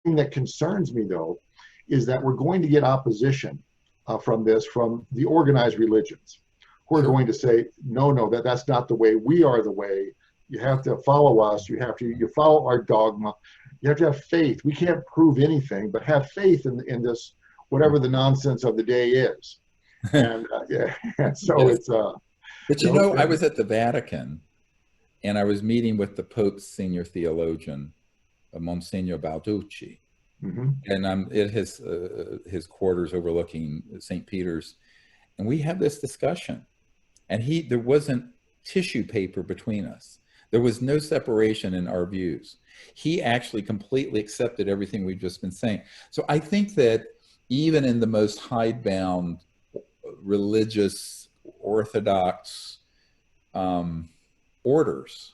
thing that concerns me, though, is that we're going to get opposition from this, from the organized religions, who are Sure. going to say, no, no, that's not the way. We are the way. You have to follow us. You follow our dogma. You have to have faith. We can't prove anything, but have faith in this, whatever the nonsense of the day is. And yeah, and so Yes. it's But you know, I was at the Vatican and I was meeting with the Pope's senior theologian, Monsignor Balducci, mhm. and I'm at his quarters overlooking St. Peter's, and we had this discussion, and there wasn't tissue paper between us. There was no separation in our views. He actually completely accepted everything we've just been saying. So I think that even in the most hidebound religious orthodox orders,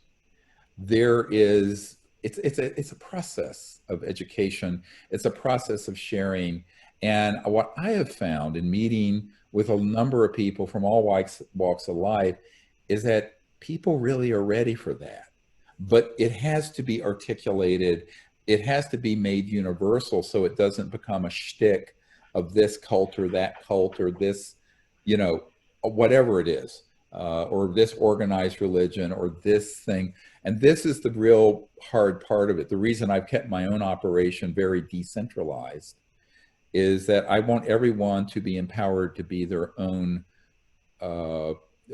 there is it's a process of education. It's a process of sharing. And what I have found in meeting with a number of people from all walks of life is that people really are ready for that. But it has to be articulated. It has to be made universal so it doesn't become a shtick of this cult or that cult or this, you know, whatever it is, or this organized religion or this thing. And this is the real hard part of it. The reason I've kept my own operation very decentralized is that I want everyone to be empowered to be their own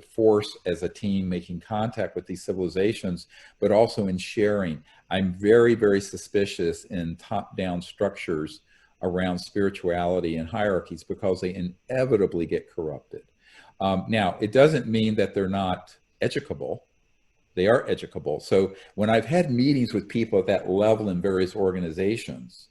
force as a team making contact with these civilizations, but also in sharing. I'm very, very suspicious in top-down structures around spirituality and hierarchies because they inevitably get corrupted. Now, it doesn't mean that they're not educable. They are educable. So when I've had meetings with people at that level in various organizations,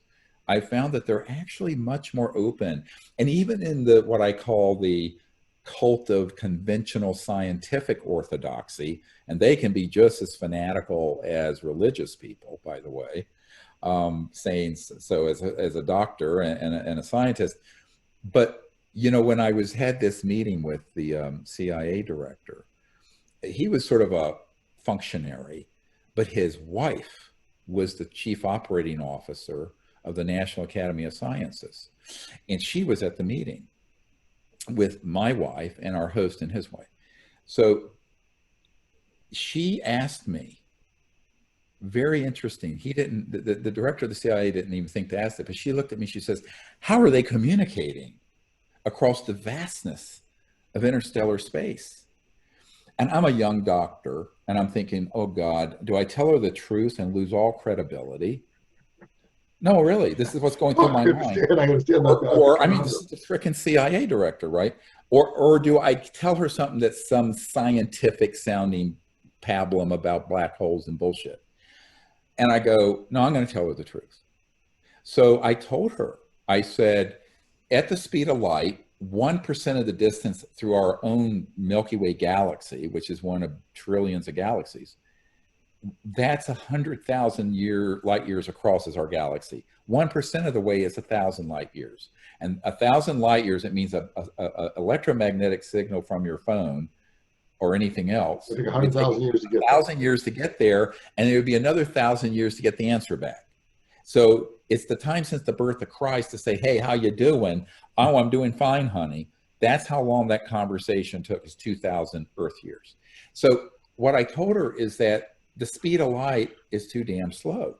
I found that they're actually much more open. And even in the what I call the cult of conventional scientific orthodoxy, and they can be just as fanatical as religious people, by the way, saying so as a doctor and a scientist. But you know, when I had this meeting with the CIA director, he was sort of a functionary, but his wife was the chief operating officer of the National Academy of Sciences. And she was at the meeting with my wife and our host and his wife. So she asked me, very interesting. He didn't, the director of the CIA didn't even think to ask it, but she looked at me, she says, how are they communicating across the vastness of interstellar space? And I'm a young doctor, and I'm thinking, oh God, do I tell her the truth and lose all credibility? No, really, this is what's going through my mind. I understand that that's the Or I mean, this conundrum. is the freaking CIA director, right? Or do I tell her something that's some scientific sounding pablum about black holes and bullshit? And I go, no, I'm going to tell her the truth. So I told her, I said, at the speed of light, 1% of the distance through our own Milky Way galaxy, which is one of trillions of galaxies, that's 100,000 light years across is our galaxy. 1% of the way is 1,000 light years. And 1,000 light years, it means a electromagnetic signal from your phone or anything else. It took It would take 100,000 years to get there. 1,000 years to get there, and it would be another 1,000 years to get the answer back. So it's the time since the birth of Christ to say, hey, how you doing? Oh, I'm doing fine, honey. That's how long that conversation took, is 2,000 Earth years. So what I told her is that the speed of light is too damn slow.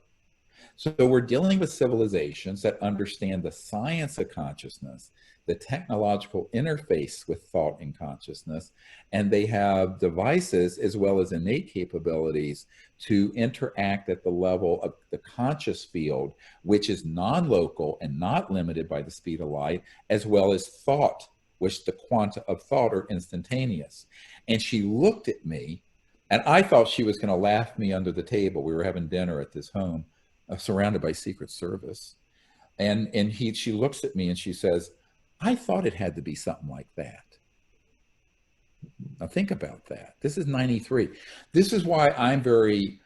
So we're dealing with civilizations that understand the science of consciousness, the technological interface with thought and consciousness, and they have devices as well as innate capabilities to interact at the level of the conscious field, which is non-local and not limited by the speed of light, as well as thought, which the quanta of thought are instantaneous. And she looked at me, and I thought she was going to laugh me under the table. We were having dinner at this home, surrounded by Secret Service. And she looks at me and she says, I thought it had to be something like that. Now think about that. This is 93. This is why I'm very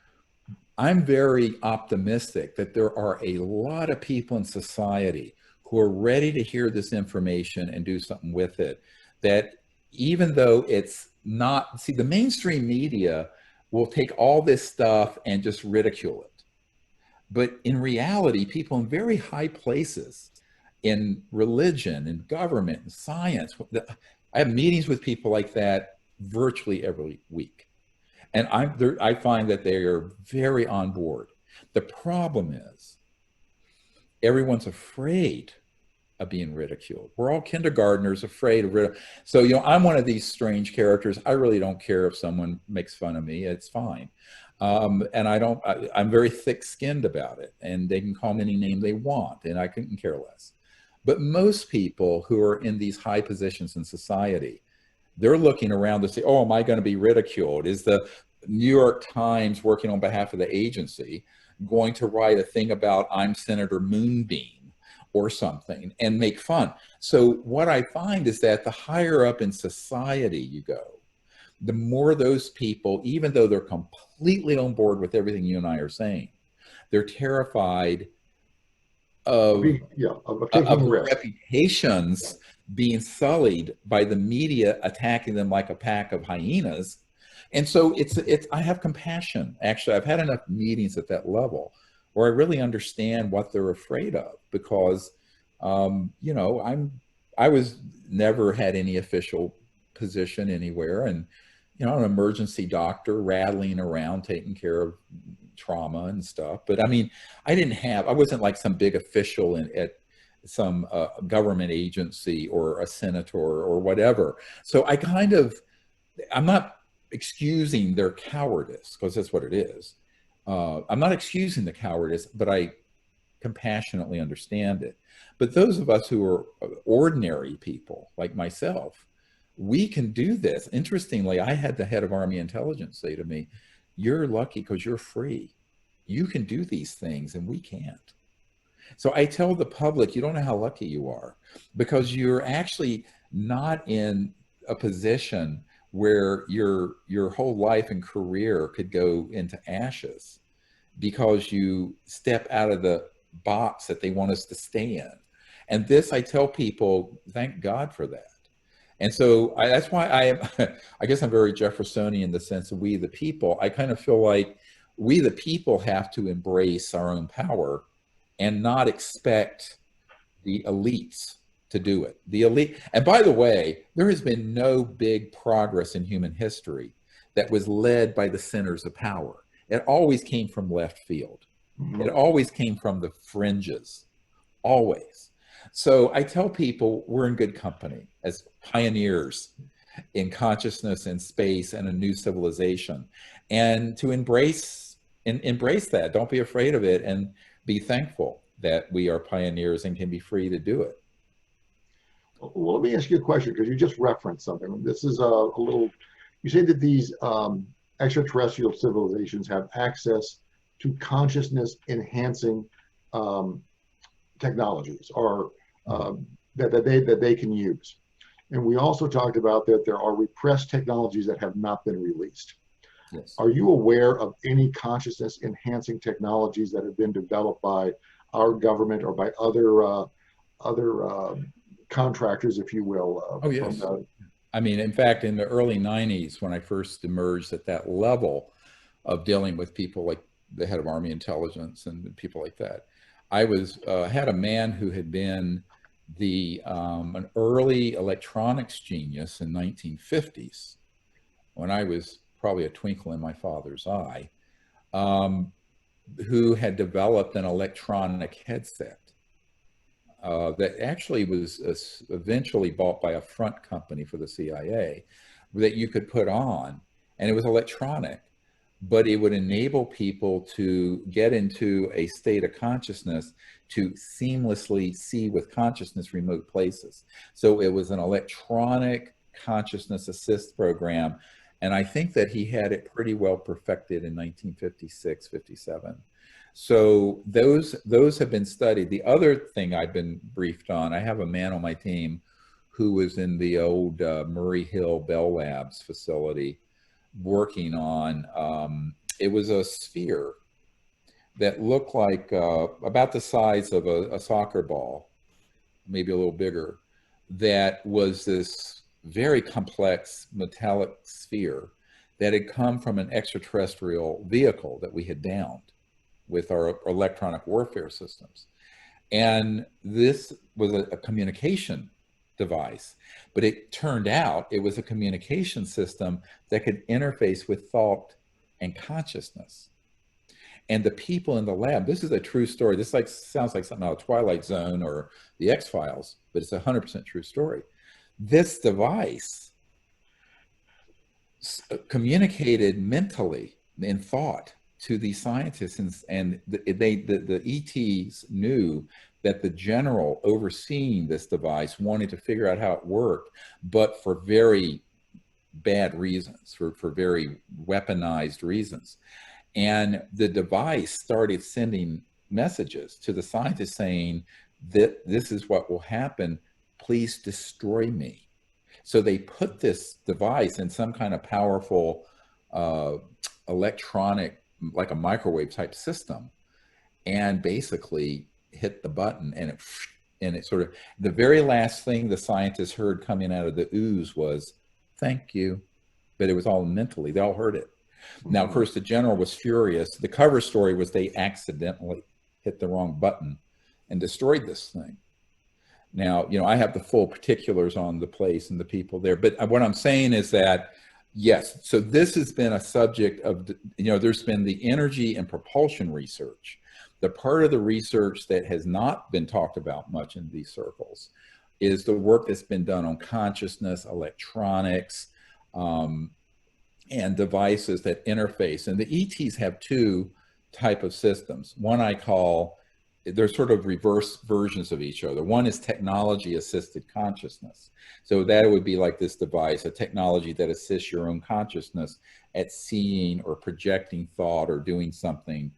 optimistic that there are a lot of people in society who are ready to hear this information and do something with it. That even though it's not, see, the mainstream media will take all this stuff and just ridicule it. But in reality, people in very high places in religion and government and science, I have meetings with people like that virtually every week. And I find that they are very on board. The problem is everyone's afraid of being ridiculed. We're all kindergartners afraid of ridicule. So, I'm one of these strange characters. I really don't care if someone makes fun of me. It's fine. And I'm very thick-skinned about it, and they can call me any name they want, and I couldn't care less. But most people who are in these high positions in society, they're looking around to say, oh, am I going to be ridiculed? Is the New York Times, working on behalf of the agency, going to write a thing about I'm Senator Moonbeam or something and make fun? So what I find is that the higher up in society you go, the more those people, even though they're completely on board with everything you and I are saying, they're terrified of taking their risks. reputations being sullied by the media attacking them like a pack of hyenas. And so I have compassion. Actually, I've had enough meetings at that level where I really understand what they're afraid of, because I was never had any official position anywhere, and I'm an emergency doctor rattling around taking care of trauma and stuff. But I mean, I wasn't like some big official at some government agency or a senator or whatever. So I'm not excusing their cowardice, because that's what it is. I'm not excusing the cowardice, but I compassionately understand it. But those of us who are ordinary people like myself, we can do this. Interestingly, I had the head of Army intelligence say to me, you're lucky because you're free. You can do these things and we can't. So I tell the public, you don't know how lucky you are, because you're actually not in a position where your whole life and career could go into ashes because you step out of the box that they want us to stay in. And this, I tell people, thank God for that. And so that's why I guess I'm very Jeffersonian in the sense of we the people. I kind of feel like we the people have to embrace our own power and not expect the elites to do it. The elite, and by the way, there has been no big progress in human history that was led by the centers of power. It always came from left field. Mm-hmm. It always came from the fringes, always. So I tell people we're in good company as pioneers in consciousness and space and a new civilization, and to embrace that. Don't be afraid of it, and be thankful that we are pioneers and can be free to do it. Well, let me ask you a question, because you just referenced something. This is a little, you say that these extraterrestrial civilizations have access to consciousness enhancing technologies, or that they can use. And we also talked about that there are repressed technologies that have not been released. Yes. Are you aware of any consciousness enhancing technologies that have been developed by our government or by other contractors, if you will? Oh, yes. I mean, in fact, in the early 90s, when I first emerged at that level of dealing with people like the head of Army intelligence and people like that, I had a man who had been an early electronics genius in 1950s, when I was probably a twinkle in my father's eye, who had developed an electronic headset that actually was eventually bought by a front company for the CIA, that you could put on, and it was electronic, but it would enable people to get into a state of consciousness to seamlessly see with consciousness remote places. So it was an electronic consciousness assist program. And I think that he had it pretty well perfected in 1956, 57. So those have been studied. The other thing I've been briefed on, I have a man on my team who was in the old Murray Hill Bell Labs facility working on, it was a sphere that looked like about the size of a soccer ball, maybe a little bigger, that was this very complex metallic sphere that had come from an extraterrestrial vehicle that we had downed. with our electronic warfare systems. And this was a communication device, but it turned out it was a communication system that could interface with thought and consciousness. And the people in the lab, this is a true story. This like sounds like something out of Twilight Zone or the X-Files, but it's 100% true story. This device communicated mentally in thought to these scientists, and the ETs knew that the general overseeing this device wanted to figure out how it worked, but for very bad reasons, for very weaponized reasons. And the device started sending messages to the scientists saying that this is what will happen, please destroy me. So they put this device in some kind of powerful electronic, like a microwave type system, and basically hit the button, and it sort of, the very last thing the scientists heard coming out of the ooze was, thank you. But it was all mentally, they all heard it. Now, of course, the general was furious. The cover story was they accidentally hit the wrong button and destroyed this thing. Now, you know, I have the full particulars on the place and the people there, but what I'm saying is that, yes, so this has been a subject of, you know, there's been the energy and propulsion research. The part of the research that has not been talked about much in these circles is the work that's been done on consciousness, electronics, and devices that interface. And the ETs have two type of systems. One I call, they're sort of reverse versions of each other. One is technology assisted consciousness. So that would be like this device, a technology that assists your own consciousness at seeing or projecting thought or doing something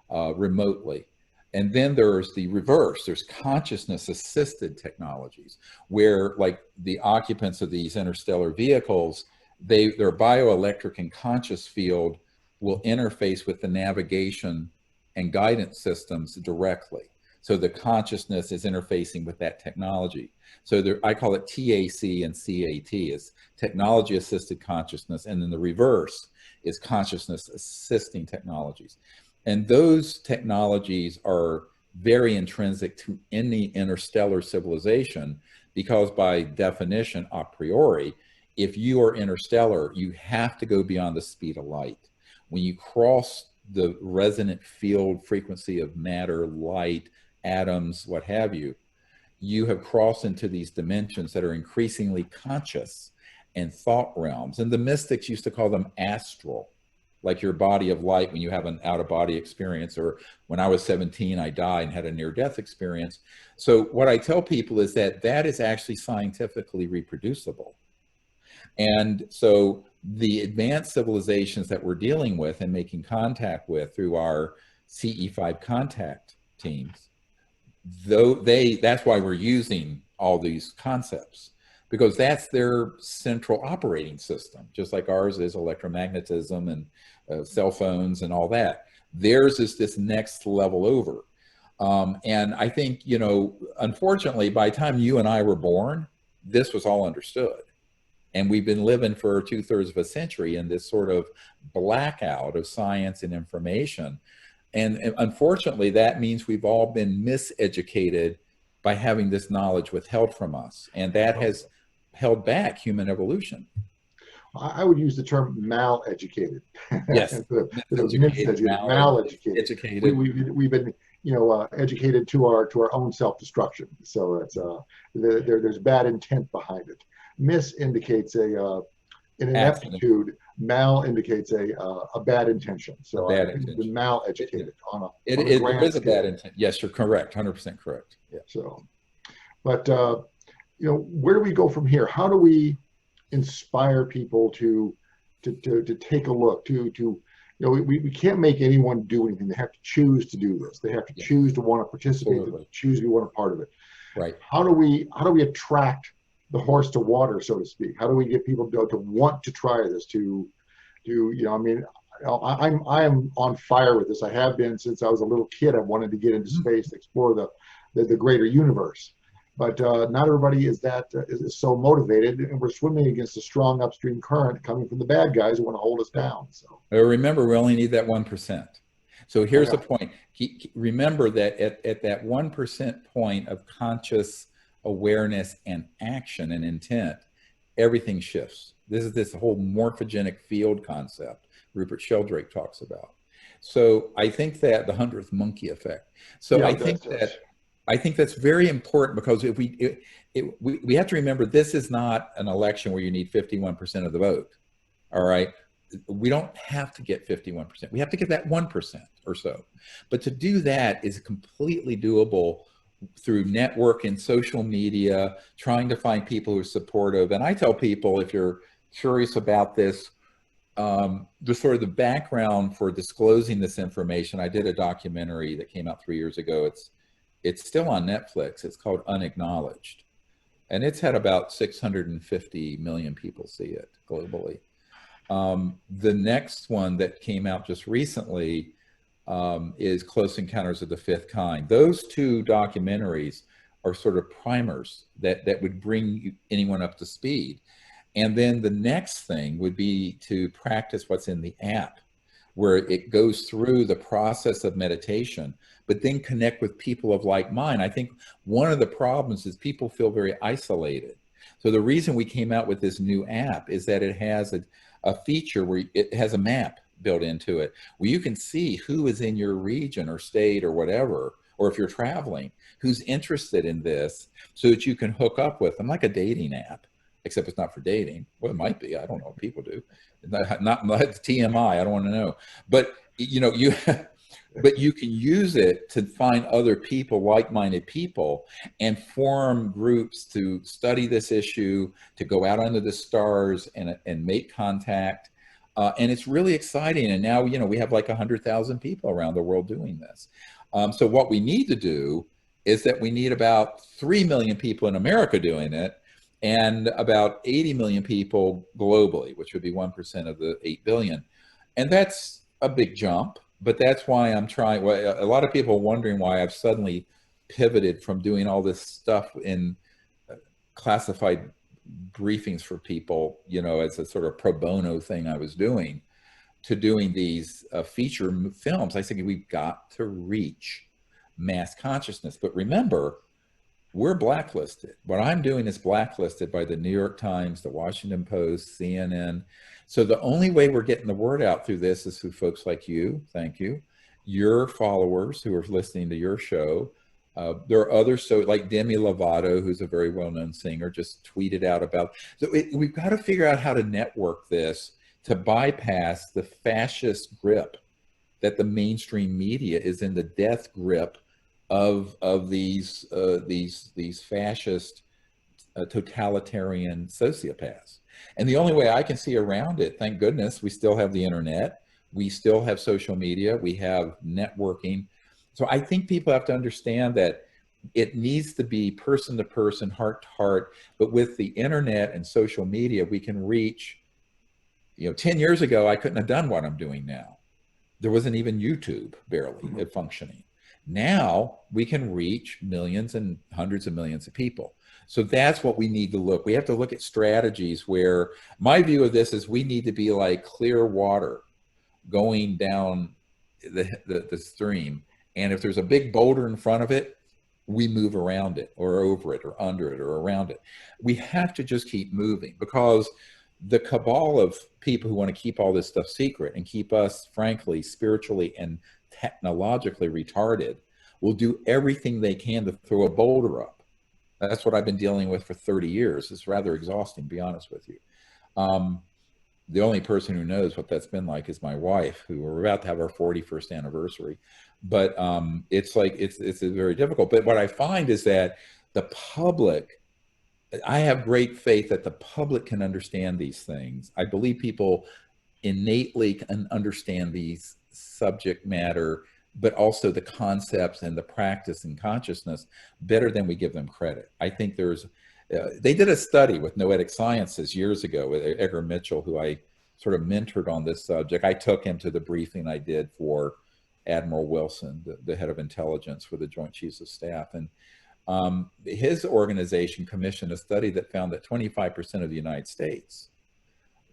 remotely. And then there's the reverse. There's consciousness assisted technologies where, like, the occupants of these interstellar vehicles, their bioelectric and conscious field will interface with the navigation and guidance systems directly. So the consciousness is interfacing with that technology. So there, I call it TAC and CAT, is technology assisted consciousness. And then the reverse is consciousness assisting technologies. And those technologies are very intrinsic to any interstellar civilization, because by definition, a priori, if you are interstellar, you have to go beyond the speed of light. When you cross the resonant field frequency of matter, light, atoms, what have you, you have crossed into these dimensions that are increasingly conscious and thought realms. And the mystics used to call them astral, like your body of light when you have an out-of-body experience, or when I was 17, I died and had a near-death experience. So what I tell people is that that is actually scientifically reproducible. And so the advanced civilizations that we're dealing with and making contact with through our CE5 contact teams, that's why we're using all these concepts, because that's their central operating system, just like ours is electromagnetism and cell phones and all that. Theirs is this next level over. And I think, you know, unfortunately, by the time you and I were born, this was all understood. And we've been living for 2/3 of a century in this sort of blackout of science and information. And unfortunately, that means we've all been miseducated by having this knowledge withheld from us. And that has held back human evolution. I would use the term mal-educated. Yes. Mal-educated. We've been, you know, educated to our own self-destruction. So it's there's bad intent behind it. Mis indicates an ineptitude. Mal indicates a bad intention. So bad I think intention. We've been mal-educated on a It is a bad intent. Yes, you're correct. 100% correct. Yeah. So, but you know, where do we go from here? How do we inspire people to take a look, you know, we can't make anyone do anything. They have to choose to do this. They have to choose to want to participate, to choose to want a part of it. Right. How do we attract the horse to water, so to speak? How do we get people to want to try this, to you know, I mean, I am on fire with this. I have been since I was a little kid. I wanted to get into space, explore the greater universe. But not everybody is so motivated, and we're swimming against a strong upstream current coming from the bad guys who want to hold us down. So remember, we only need that 1%. So Oh here's yeah. the point. Remember that at that 1% point of conscious awareness and action and intent, everything shifts. This is this whole morphogenic field concept Rupert Sheldrake talks about. So I think that the 100th monkey effect. So Yeah, that's yes. I think that's very important, because if we have to remember, this is not an election where you need 51% of the vote. All right. We don't have to get 51%. We have to get that 1% or so. But to do that is completely doable through network and social media, trying to find people who are supportive. And I tell people, if you're curious about this, the sort of the background for disclosing this information, I did a documentary that came out 3 years ago. It's still on Netflix. It's called Unacknowledged. And it's had about 650 million people see it globally. The next one that came out just recently is Close Encounters of the Fifth Kind. Those two documentaries are sort of primers that would bring anyone up to speed. And then the next thing would be to practice what's in the app, where it goes through the process of meditation, but then connect with people of like mind. I think one of the problems is people feel very isolated. So the reason we came out with this new app is that it has a feature where it has a map built into it, where you can see who is in your region or state or whatever, or if you're traveling, who's interested in this, so that you can hook up with them, like a dating app, except it's not for dating. Well, it might be. I don't know. People do. Not TMI. I don't want to know. But but you can use it to find other people, like-minded people, and form groups to study this issue, to go out under the stars and make contact. And it's really exciting. And now, we have like 100,000 people around the world doing this. So what we need to do is that we need about 3 million people in America doing it, and about 80 million people globally, which would be 1% of the 8 billion. And that's a big jump, but that's why I'm trying. Well, a lot of people are wondering why I've suddenly pivoted from doing all this stuff in classified briefings for people, as a sort of pro bono thing I was doing, to doing these feature films. I said, we've got to reach mass consciousness. But remember, we're blacklisted. What I'm doing is blacklisted by the New York Times, the Washington Post, CNN. So the only way we're getting the word out through this is through folks like you. Thank you. Your followers who are listening to your show. There are others, so like Demi Lovato, who's a very well-known singer, just tweeted out about. So we've got to figure out how to network this to bypass the fascist grip that the mainstream media is in, the death grip of these fascist totalitarian sociopaths. And the only way I can see around it, thank goodness, we still have the internet, we still have social media, we have networking. So I think people have to understand that it needs to be person to person, heart to heart. But with the internet and social media, we can reach. 10 years ago, I couldn't have done what I'm doing now. There wasn't even YouTube barely functioning. Now we can reach millions and hundreds of millions of people. So that's what we need to look. We have to look at strategies where my view of this is we need to be like clear water going down the stream. And if there's a big boulder in front of it, we move around it or over it or under it or around it. We have to just keep moving, because the cabal of people who want to keep all this stuff secret and keep us, frankly, spiritually and technologically retarded, will do everything they can to throw a boulder up. That's what I've been dealing with for 30 years. It's rather exhausting, to be honest with you. The only person who knows what that's been like is my wife, who we're about to have our 41st anniversary. But it's very difficult. But what I find is that the public, I have great faith that the public can understand these things. I believe people innately can understand these subject matter, but also the concepts and the practice and consciousness better than we give them credit. I think they did a study with Noetic Sciences years ago with Edgar Mitchell, who I sort of mentored on this subject. I took him to the briefing I did for Admiral Wilson, the head of intelligence for the Joint Chiefs of Staff. And his organization commissioned a study that found that 25% of the United States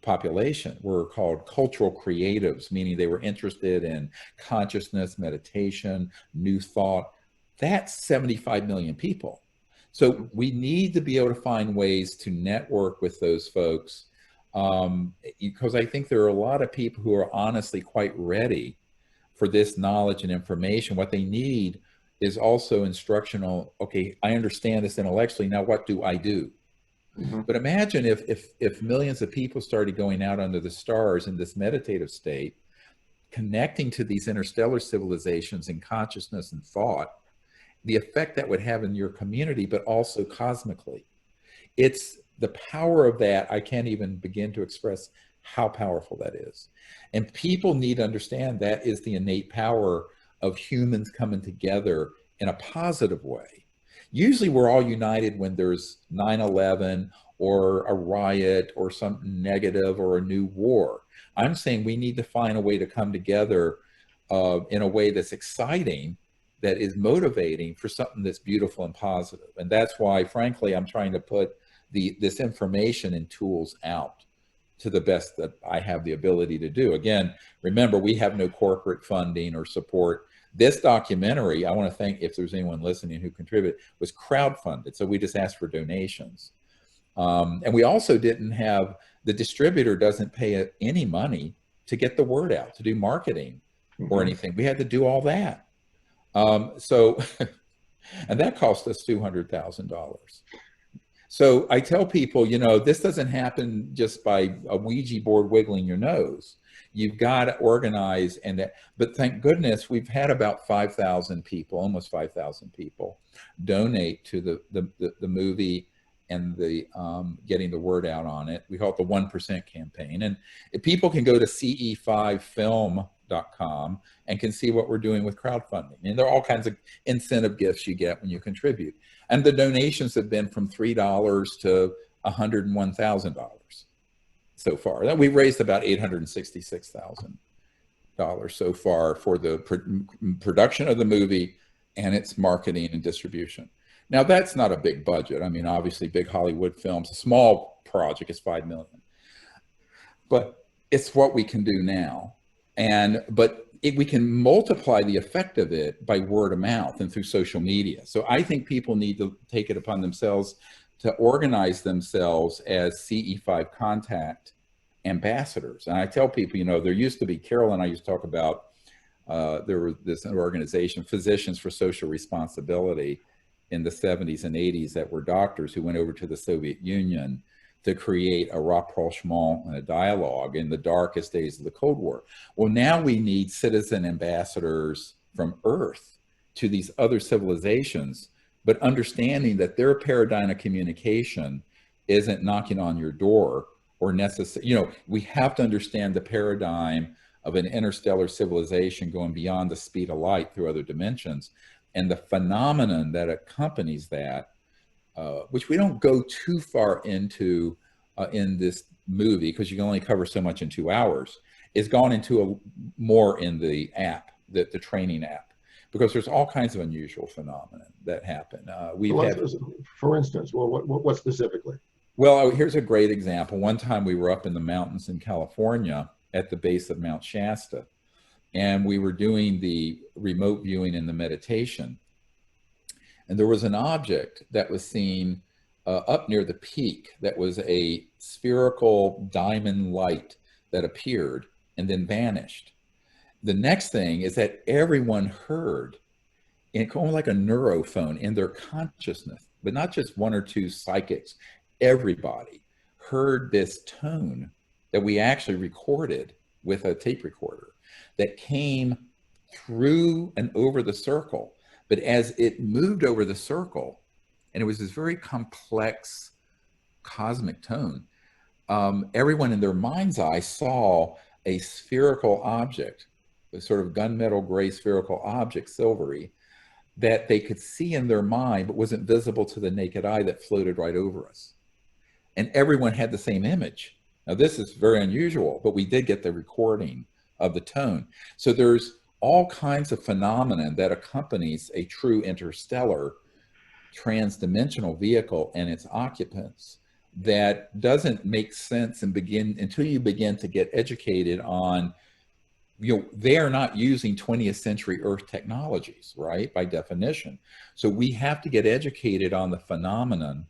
population were called cultural creatives, meaning they were interested in consciousness, meditation, new thought. That's 75 million people. So we need to be able to find ways to network with those folks, because I think there are a lot of people who are honestly quite ready for this knowledge and information. What they need is also instructional. Okay, I understand this intellectually. Now, what do I do? Mm-hmm. But imagine if millions of people started going out under the stars in this meditative state, connecting to these interstellar civilizations in consciousness and thought, the effect that would have in your community, but also cosmically. It's the power of that. I can't even begin to express how powerful that is. And people need to understand that is the innate power of humans coming together in a positive way. Usually we're all united when there's 9/11 or a riot or something negative or a new war. I'm saying we need to find a way to come together in a way that's exciting, that is motivating for something that's beautiful and positive. And that's why, frankly, I'm trying to put this information and tools out to the best that I have the ability to do. Again, remember, we have no corporate funding or support. This documentary, I want to thank, if there's anyone listening who contributed, was crowdfunded. So we just asked for donations. And we also didn't have, the distributor doesn't pay any money to get the word out, to do marketing or anything. We had to do all that. So, and that cost us $200,000. So I tell people, you know, this doesn't happen just by a Ouija board wiggling your nose. You've got to organize, and that, but thank goodness we've had about 5,000 people, almost 5,000 people, donate to the movie and the getting the word out on it. We call it the 1% campaign. And if people can go to ce5film.com and can see what we're doing with crowdfunding. And there are all kinds of incentive gifts you get when you contribute. And the donations have been from $3 to $101,000 so far. We've raised about $866,000 so far for the production of the movie and its marketing and distribution. Now, that's not a big budget. I mean, obviously, big Hollywood films, a small project is $5 million. But it's what we can do now. But we can multiply the effect of it by word of mouth and through social media. So I think people need to take it upon themselves to organize themselves as CE5 contact ambassadors. And I tell people, you know, there used to be, Carol and I used to talk about, there was this organization, Physicians for Social Responsibility, in the 70s and 80s, that were doctors who went over to the Soviet Union to create a rapprochement and a dialogue in the darkest days of the Cold War. Well, now we need citizen ambassadors from Earth to these other civilizations, but understanding that their paradigm of communication isn't knocking on your door or necessary. You know, we have to understand the paradigm of an interstellar civilization going beyond the speed of light through other dimensions, and the phenomenon that accompanies that, which we don't go too far into in this movie because you can only cover so much in 2 hours, is gone into more in the app, the training app, because there's all kinds of unusual phenomena that happen. For instance, well, what specifically? Well, here's a great example. One time we were up in the mountains in California at the base of Mount Shasta, and we were doing the remote viewing and the meditation. And there was an object that was seen up near the peak that was a spherical diamond light that appeared and then vanished. The next thing is that everyone heard, in almost like a neurophone in their consciousness, but not just one or two psychics, everybody heard this tone that we actually recorded with a tape recorder that came through and over the circle. But as it moved over the circle, and it was this very complex cosmic tone, everyone in their mind's eye saw a spherical object, a sort of gunmetal gray spherical object, silvery, that they could see in their mind, but wasn't visible to the naked eye, that floated right over us. And everyone had the same image. Now, this is very unusual, but we did get the recording of the tone. So there's all kinds of phenomena that accompanies a true interstellar transdimensional vehicle and its occupants that doesn't make sense and begin until you begin to get educated on, they are not using 20th century Earth technologies, right? By definition. So we have to get educated on the phenomenon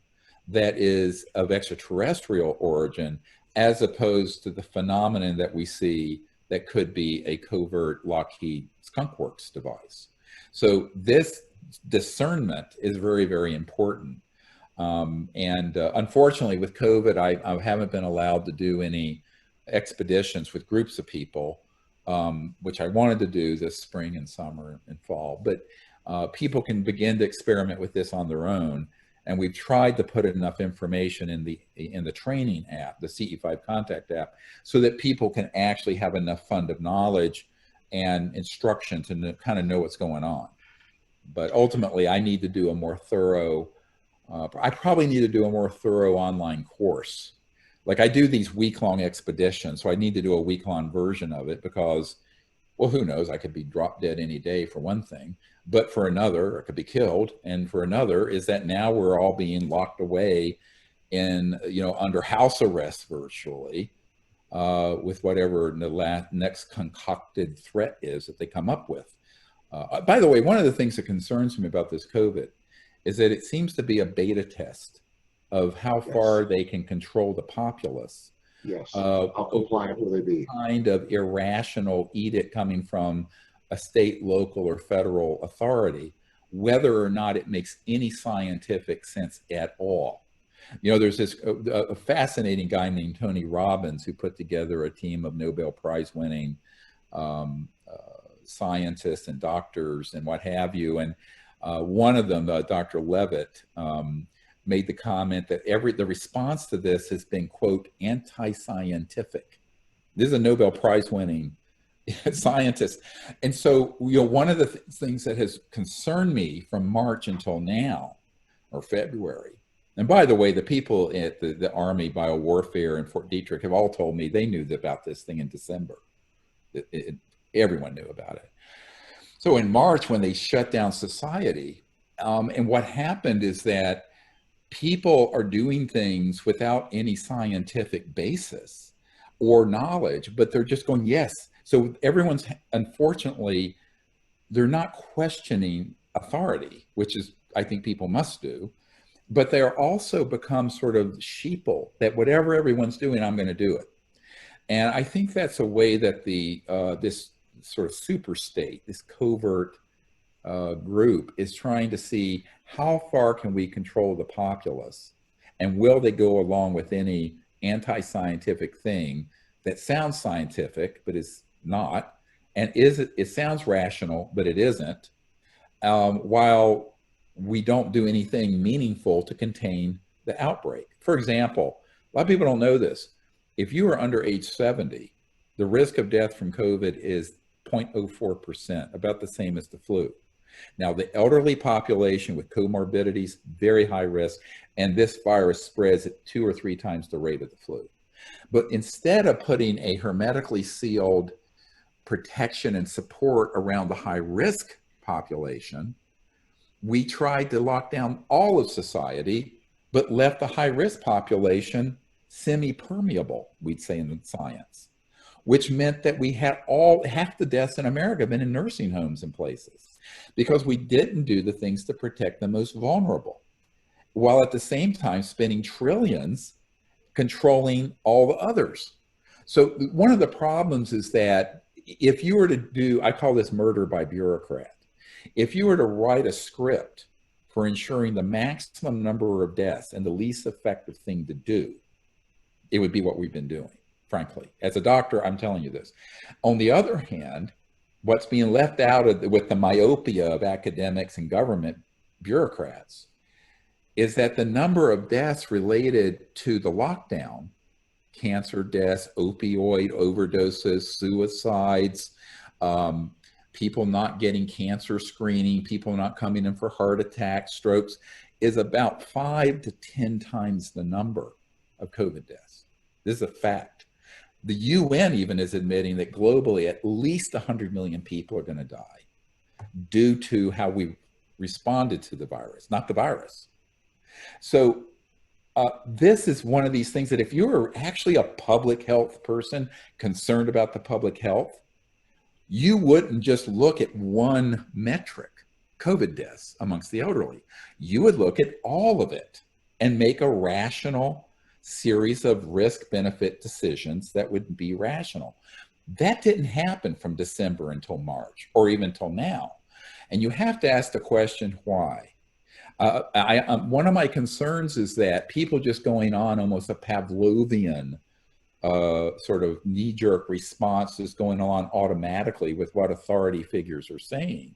that is of extraterrestrial origin, as opposed to the phenomenon that we see that could be a covert Lockheed Skunk Works device. So this discernment is very, very important. Unfortunately, with COVID, I haven't been allowed to do any expeditions with groups of people, which I wanted to do this spring and summer and fall. But people can begin to experiment with this on their own. And we've tried to put enough information in the training app, the CE5 Contact app, so that people can actually have enough fund of knowledge and instruction to kind of know what's going on. But ultimately, I need to do a more thorough, I probably need to do a more thorough online course. Like I do these week-long expeditions, so I need to do a week-long version of it because, well, who knows? I could be dropped dead any day for one thing, but for another, I could be killed. And for another is that now we're all being locked away in, under house arrest virtually, with whatever the next concocted threat is that they come up with. By the way, one of the things that concerns me about this COVID is that it seems to be a beta test of how far they can control the populace. Yes. How compliant will they be? Kind of irrational edict coming from a state, local, or federal authority, whether or not it makes any scientific sense at all. There's this a fascinating guy named Tony Robbins who put together a team of Nobel Prize winning scientists and doctors and what have you. And one of them, Dr. Levitt, made the comment that the response to this has been, quote, anti-scientific. This is a Nobel Prize winning scientist. And so, one of the things that has concerned me from March until now, or February, and by the way, the people at the Army Biowarfare in Fort Detrick have all told me they knew about this thing in December. Everyone knew about it. So in March, when they shut down society, and what happened is that people are doing things without any scientific basis or knowledge, but they're just going, yes. So everyone's, unfortunately, they're not questioning authority, which is, I think people must do, but they're also become sort of sheeple that whatever everyone's doing, I'm going to do it. And I think that's a way that this sort of super state, this covert group is trying to see how far can we control the populace, and will they go along with any anti-scientific thing that sounds scientific but is not, and it sounds rational but it isn't, while we don't do anything meaningful to contain the outbreak. For example, a lot of people don't know this. If you are under age 70, the risk of death from COVID is 0.04%, about the same as the flu. Now, the elderly population with comorbidities, very high risk, and this virus spreads at 2 or 3 times the rate of the flu. But instead of putting a hermetically sealed protection and support around the high risk population, we tried to lock down all of society, but left the high risk population semi-permeable, we'd say in science, which meant that we had half the deaths in America have been in nursing homes and places because we didn't do the things to protect the most vulnerable, while at the same time spending trillions controlling all the others. So one of the problems is that if you were to do, I call this murder by bureaucrat, if you were to write a script for ensuring the maximum number of deaths and the least effective thing to do, it would be what we've been doing, frankly. As a doctor, I'm telling you this. On the other hand, what's being left out with the myopia of academics and government bureaucrats is that the number of deaths related to the lockdown, cancer deaths, opioid overdoses, suicides, people not getting cancer screening, people not coming in for heart attacks, strokes, is about 5 to 10 times the number of COVID deaths. This is a fact. The UN even is admitting that globally at least 100 million people are going to die due to how we responded to the virus, not the virus. So This is one of these things that if you're actually a public health person concerned about the public health, you wouldn't just look at one metric, COVID deaths amongst the elderly. You would look at all of it and make a rational series of risk-benefit decisions that would be rational. That didn't happen from December until March, or even till now. And you have to ask the question, why? One of my concerns is that people just going on almost a Pavlovian sort of knee-jerk response is going on automatically with what authority figures are saying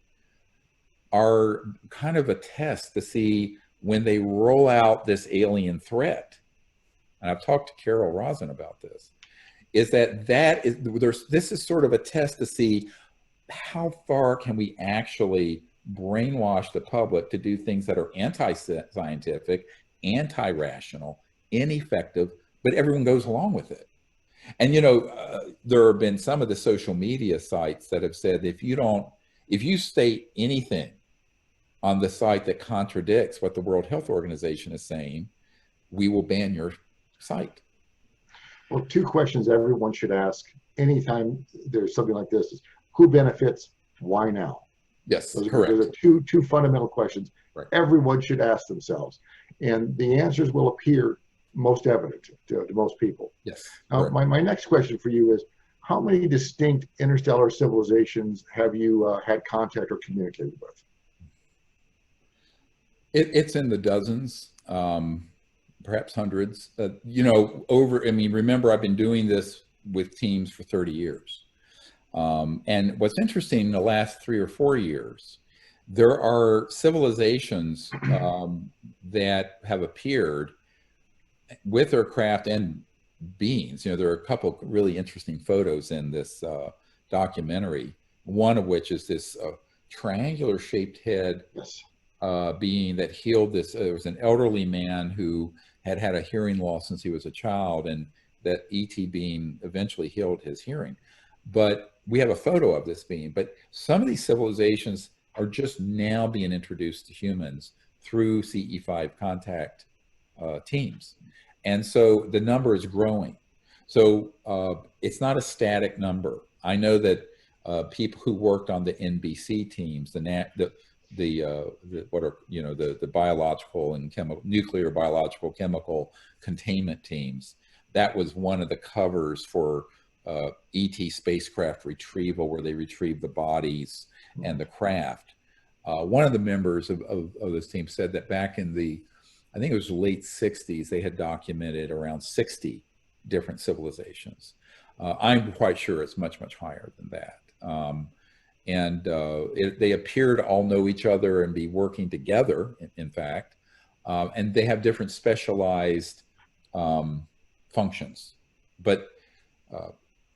are kind of a test to see when they roll out this alien threat. And I've talked to Carol Rosin about this, is this is sort of a test to see how far can we actually brainwash the public to do things that are anti-scientific, anti-rational, ineffective, but everyone goes along with it. And, there have been some of the social media sites that have said, if you state anything on the site that contradicts what the World Health Organization is saying, we will ban your site. Well, two questions everyone should ask anytime there's something like this is, who benefits? Why now? Yes, those correct. Those are two fundamental questions everyone should ask themselves. And the answers will appear most evident to most people. Yes. My next question for you is, how many distinct interstellar civilizations have you had contact or communicated with? It's in the dozens, perhaps hundreds. Remember, I've been doing this with teams for 30 years. And what's interesting, in the last 3 or 4 years, there are civilizations that have appeared with their craft and beings. There are a couple really interesting photos in this documentary, one of which is this triangular shaped head being that healed this. There was an elderly man who had had a hearing loss since he was a child, and that ET being eventually healed his hearing. But we have a photo of this being, but some of these civilizations are just now being introduced to humans through CE5 contact teams. And so the number is growing. So it's not a static number. I know that people who worked on the NBC teams, the biological and nuclear biological chemical containment teams, that was one of the covers for ET spacecraft retrieval, where they retrieve the bodies and the craft. One of the members of this team said that back in I think it was late 60s, they had documented around 60 different civilizations. I'm quite sure it's much, much higher than that. They appear to all know each other and be working together, in fact, and they have different specialized functions. But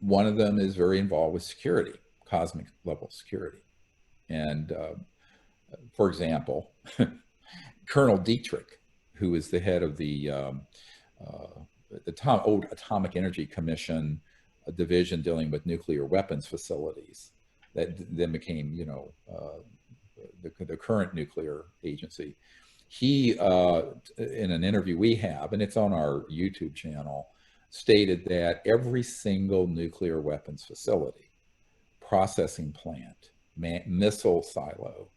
one of them is very involved with security, cosmic level security. And for example, Colonel Dietrich, who is the head of the old Atomic Energy Commission, a division dealing with nuclear weapons facilities, that then became, the current nuclear agency. He, in an interview we have, and it's on our YouTube channel, stated that every single nuclear weapons facility, processing plant, missile silo,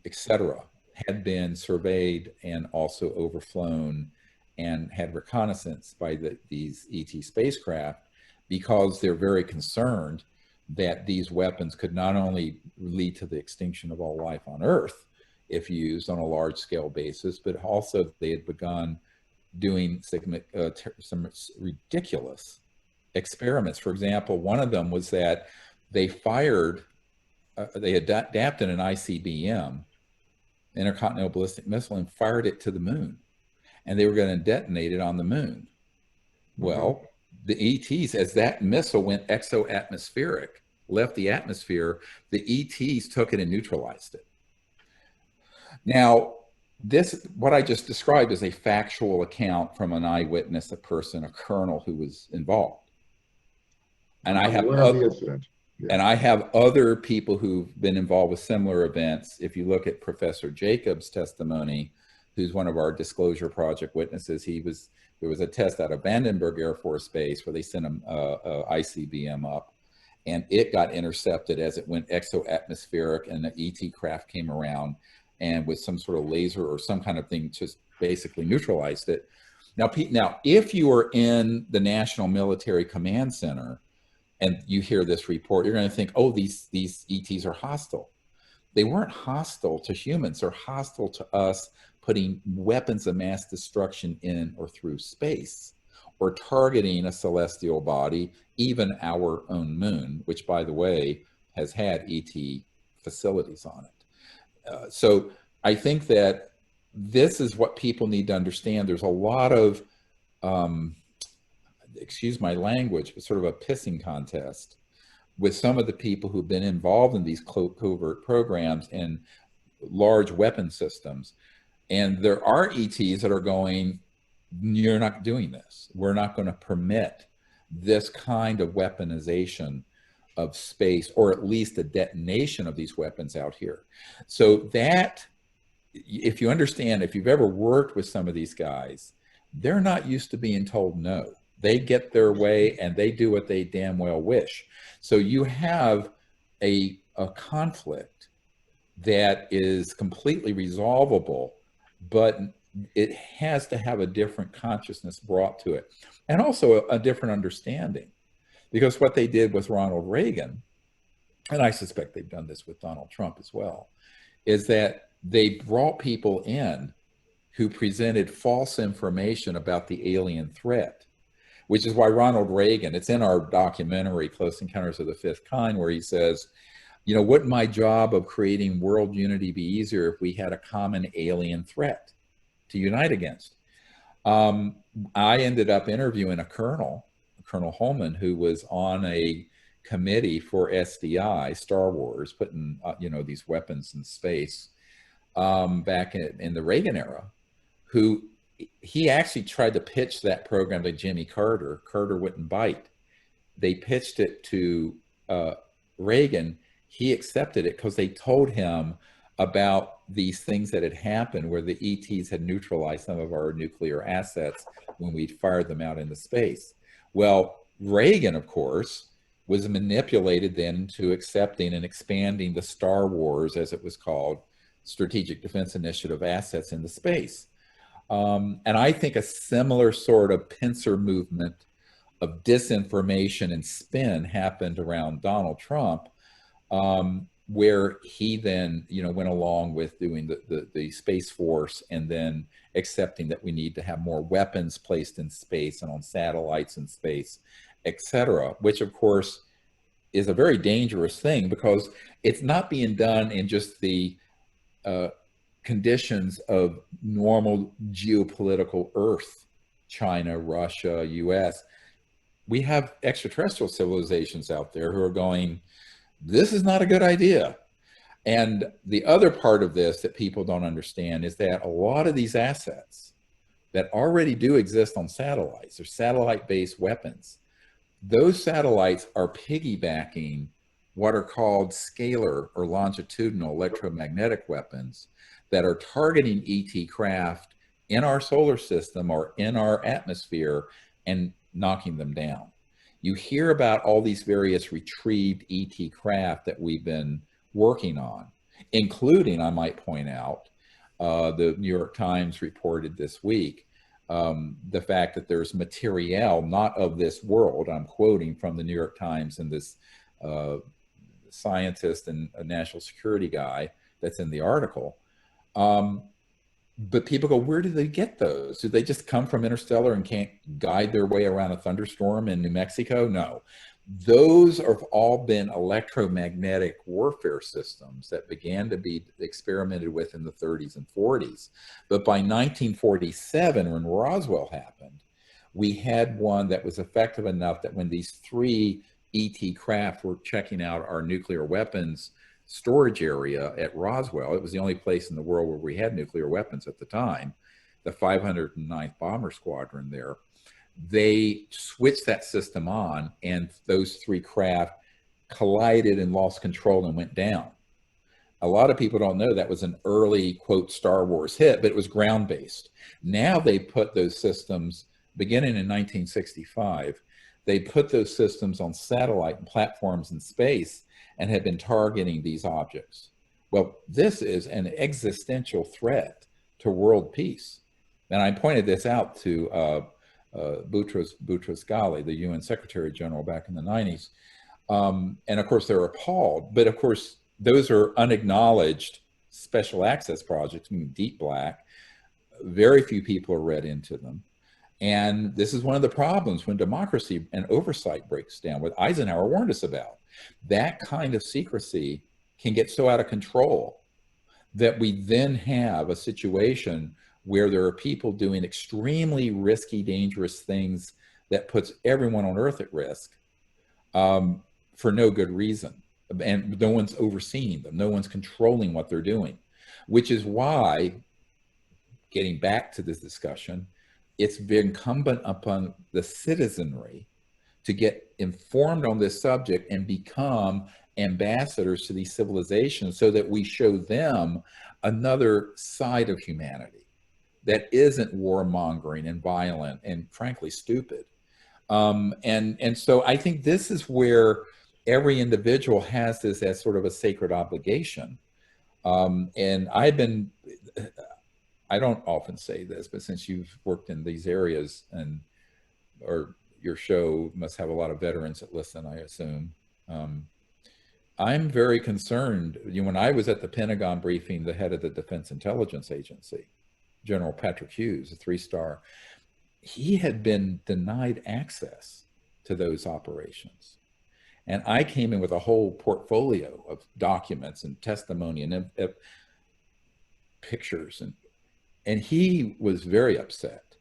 etc., had been surveyed and also overflown and had reconnaissance by these ET spacecraft, because they're very concerned that these weapons could not only lead to the extinction of all life on Earth if used on a large scale basis, but also they had begun doing some ridiculous experiments. For example, one of them was that they adapted an ICBM, intercontinental ballistic missile, and fired it to the moon, and they were going to detonate it on the moon. Well, the ETs, as that missile went exo-atmospheric, left the atmosphere, the ETs took it and neutralized it. Now, what I just described is a factual account from an eyewitness, a person, a colonel who was involved. And I have other people who've been involved with similar events. If you look at Professor Jacobs' testimony, who's one of our disclosure project witnesses. There was a test out of Vandenberg Air Force Base where they sent a ICBM up, and it got intercepted as it went exo-atmospheric, and the ET craft came around and with some sort of laser or some kind of thing just basically neutralized it. Now, if you are in the National Military Command Center and you hear this report, you're going to think, oh, these ETs are hostile. They weren't hostile to humans. They're hostile to us putting weapons of mass destruction in or through space, or targeting a celestial body, even our own moon, which, by the way, has had ET facilities on it. So I think that this is what people need to understand. There's a lot of, excuse my language, but sort of a pissing contest with some of the people who've been involved in these covert programs and large weapon systems. And there are ETs that are going, you're not doing this. We're not going to permit this kind of weaponization of space, or at least the detonation of these weapons out here. So that, if you understand, if you've ever worked with some of these guys, they're not used to being told no. They get their way and they do what they damn well wish. So you have a conflict that is completely resolvable, but it has to have a different consciousness brought to it, and also a different understanding. Because what they did with Ronald Reagan, and I suspect they've done this with Donald Trump as well, is that they brought people in who presented false information about the alien threat, which is why Ronald Reagan, it's in our documentary, Close Encounters of the Fifth Kind, where he says, you know, wouldn't my job of creating world unity be easier if we had a common alien threat to unite against? I ended up interviewing a Colonel Holman, who was on a committee for SDI, Star Wars, putting, you know, these weapons in space back in the Reagan era, who he actually tried to pitch that program to Jimmy Carter. Carter wouldn't bite. They pitched it to Reagan. He accepted it because they told him about these things that had happened where the ETs had neutralized some of our nuclear assets when we'd fired them out into space. Well, Reagan, of course, was manipulated then into accepting and expanding the Star Wars, as it was called, Strategic Defense Initiative assets into space. And I think a similar sort of pincer movement of disinformation and spin happened around Donald Trump, where he then, you know, went along with doing the Space Force and then accepting that we need to have more weapons placed in space and on satellites in space, et cetera, which of course is a very dangerous thing because it's not being done in just the conditions of normal geopolitical Earth, China, Russia, US. We have extraterrestrial civilizations out there who are going, this is not a good idea. And the other part of this that people don't understand is that a lot of these assets that already do exist on satellites, or satellite-based weapons, those satellites are piggybacking what are called scalar or longitudinal electromagnetic weapons that are targeting ET craft in our solar system or in our atmosphere and knocking them down. You hear about all these various retrieved ET craft that we've been working on, including, I might point out, the New York Times reported this week, the fact that there's material not of this world. I'm quoting from the New York Times and this scientist and a national security guy that's in the article. But people go, where do they get those? Do they just come from Interstellar and can't guide their way around a thunderstorm in New Mexico? No. Those have all been electromagnetic warfare systems that began to be experimented with in the 30s and 40s. But by 1947, when Roswell happened, we had one that was effective enough that when these three ET craft were checking out our nuclear weapons storage area at Roswell, it was the only place in the world where we had nuclear weapons at the time, the 509th Bomber Squadron there. They switched that system on, and those three craft collided and lost control and went down. A lot of people don't know that was an early, quote, Star Wars hit, but it was ground-based. Now they put those systems, beginning in 1965, they put those systems on satellite and platforms in space and have been targeting these objects. Well, this is an existential threat to world peace. And I pointed this out to Boutros-Ghali, the UN Secretary General back in the 90s. And of course, they're appalled. But of course, those are unacknowledged special access projects, I mean, deep black. Very few people are read into them. And this is one of the problems when democracy and oversight breaks down, what Eisenhower warned us about. That kind of secrecy can get so out of control that we then have a situation where there are people doing extremely risky, dangerous things that puts everyone on Earth at risk for no good reason. And no one's overseeing them. No one's controlling what they're doing, which is why, getting back to this discussion, it's incumbent upon the citizenry to get informed on this subject and become ambassadors to these civilizations so that we show them another side of humanity that isn't warmongering and violent and frankly stupid. And so I think this is where every individual has this as sort of a sacred obligation. And I don't often say this, but since you've worked in these areas or your show must have a lot of veterans that listen, I assume. I'm very concerned. When I was at the Pentagon briefing, the head of the Defense Intelligence Agency, General Patrick Hughes, a 3-star, he had been denied access to those operations. And I came in with a whole portfolio of documents and testimony and pictures. And he was very upset.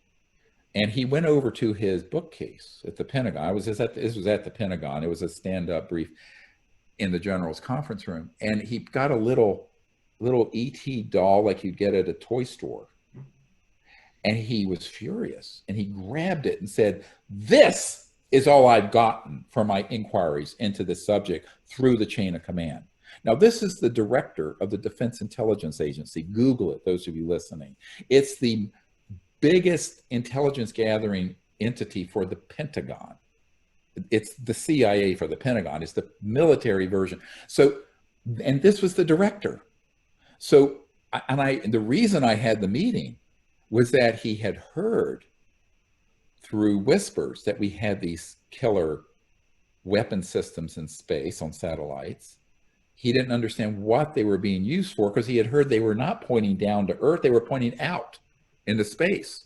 And he went over to his bookcase at the Pentagon. This was at the Pentagon. It was a stand-up brief in the general's conference room. And he got a little E.T. doll like you'd get at a toy store. And he was furious. And he grabbed it and said, "This is all I've gotten from my inquiries into this subject through the chain of command." Now, this is the director of the Defense Intelligence Agency. Google it, those of you listening. It's the biggest intelligence gathering entity for the Pentagon. It's the CIA for the Pentagon. It's the military version. So, and this was the director. So, the reason I had the meeting was that he had heard through whispers that we had these killer weapon systems in space on satellites. He didn't understand what they were being used for because he had heard they were not pointing down to Earth, they were pointing out into space.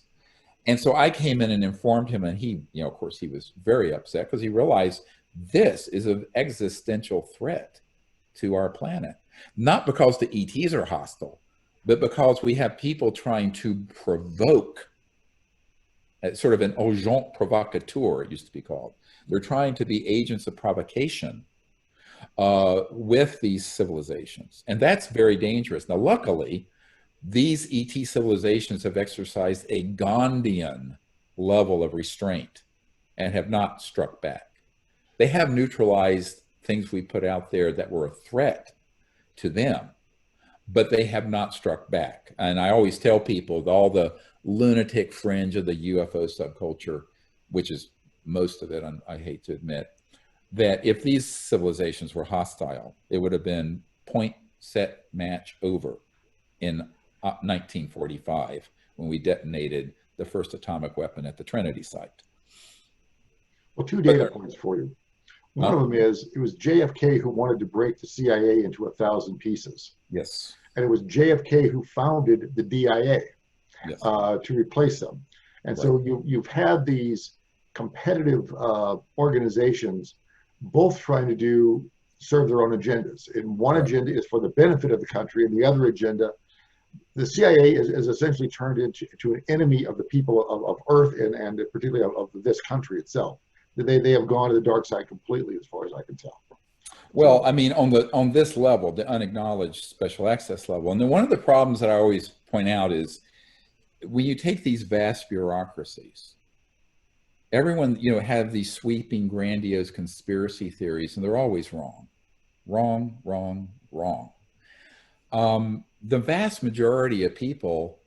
And so I came in and informed him, and he, of course, he was very upset because he realized this is an existential threat to our planet. Not because the ETs are hostile, but because we have people trying to provoke, sort of an agent provocateur, it used to be called. They're trying to be agents of provocation with these civilizations. And that's very dangerous. Now, luckily, these ET civilizations have exercised a Gandhian level of restraint and have not struck back. They have neutralized things we put out there that were a threat to them, but they have not struck back. And I always tell people that all the lunatic fringe of the UFO subculture, which is most of it, I hate to admit, that if these civilizations were hostile, it would have been point, set, match, over in 1945 when we detonated the first atomic weapon at the Trinity site. Well, two data points for you. One of them is it was JFK who wanted to break the CIA into 1,000 pieces. Yes. And it was JFK who founded the DIA yes. To replace them. And right. So you've had these competitive organizations both trying to serve their own agendas. And one right. agenda is for the benefit of the country, and the other agenda, the CIA is essentially turned into an enemy of the people of Earth and particularly of this country itself. They have gone to the dark side completely, as far as I can tell. Well, I mean, on this level, the unacknowledged special access level, and then one of the problems that I always point out is when you take these vast bureaucracies, everyone have these sweeping, grandiose conspiracy theories, and they're always wrong, wrong, wrong, wrong. The vast majority of people,